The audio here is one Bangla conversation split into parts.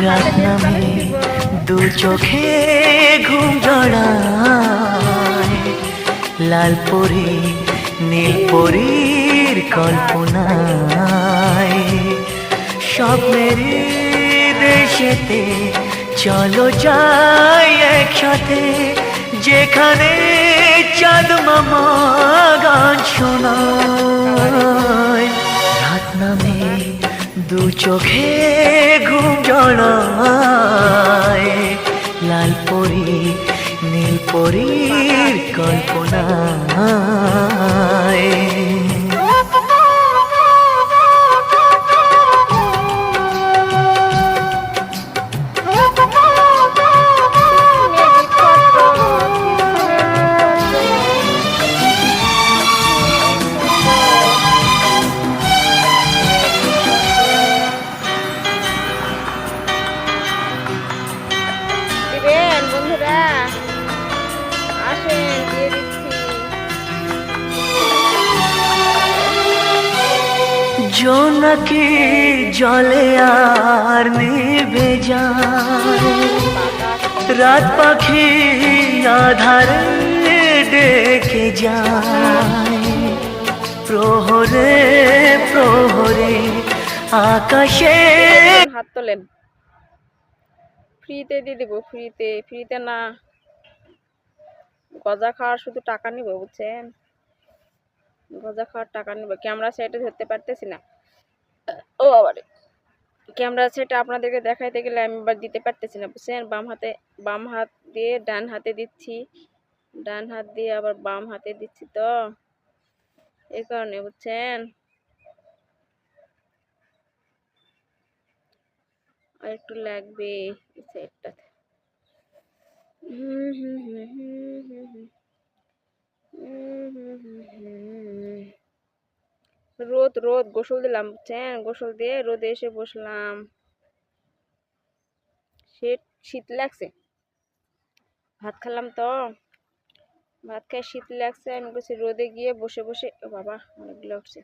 রাত নামে দু চোখে ঘুম জড়ায়, লাল পরি নীল পরীর কল্পনায়, স্বপ্নের দেশেতে চলো যাই একসাথে, যেখানে চাঁদ মামা গান শোনায়। রাত নামে দু চোখে ঘুম জড়ায়, লাল পরি নীল পরীর কল্পনায়। বন্ধুরা আসেন, দিয়ে দিচ্ছি। জোনাকি জলে আর নিভে যায়, রাত পাখি আধারে ডেকে যায়, প্রহরে প্রহরে আকাশে। হাত তোলেন, ফ্রিতে দিয়ে দিব, ফ্রিতে। ফ্রিতে না, গজা খাওয়ার শুধু টাকা নিব, বুঝছেন? গজা খাওয়ার টাকা নিব। ক্যামেরা সাইডে ধরতে পারতেছি না, ও আবার ক্যামেরা সেটা আপনাদেরকে দেখাইতে গেলে আমি এবার দিতে পারতেছি না, বুঝছেন? বাম হাত দিয়ে ডান হাতে দিচ্ছি, ডান হাত দিয়ে আবার বাম হাতে দিচ্ছি, তো এই কারণে, বুঝছেন? আর একটু লাগবে এই সাইডটাতে। রোদ রোদ গোসল দিলাম, বুঝছেন? গোসল দিয়ে রোদে এসে বসলাম, শীত লাগছে। ভাত খেলাম তো, ভাত খেয়ে শীত লাগছে। আমি বলছি রোদে গিয়ে বসে বসে, ও বাবা অনেকগুলো উঠছে,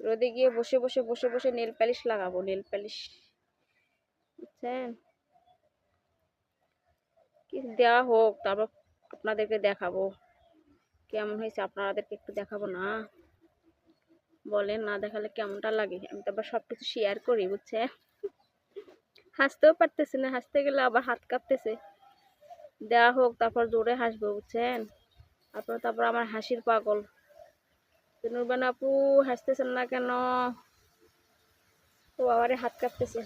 রোদে গিয়ে বসে বসে বসে বসে নেল পালিশ লাগাবো, নেল পালিশ, বুঝছেন? কি দেওয়া হোক, তারপর আপনাদেরকে দেখাবো কেমন হয়েছে। আপনাদেরকে একটু দেখাবো না? বলেন, না দেখালে কেমনটা লাগে? আমি তো আবার সবকিছু শেয়ার করি, বুঝছেন? হাসতেও পারতেছি না, হাসতে গেলে আবার হাত কাঁপতেছে। দেওয়া হোক, তারপর জোরে হাসবো, বুঝছেন? তারপর আমার হাসির পাগল। নুরবান আপু হাসতেছেন না কেন? তো আবারে হাত কাঁপতেছে।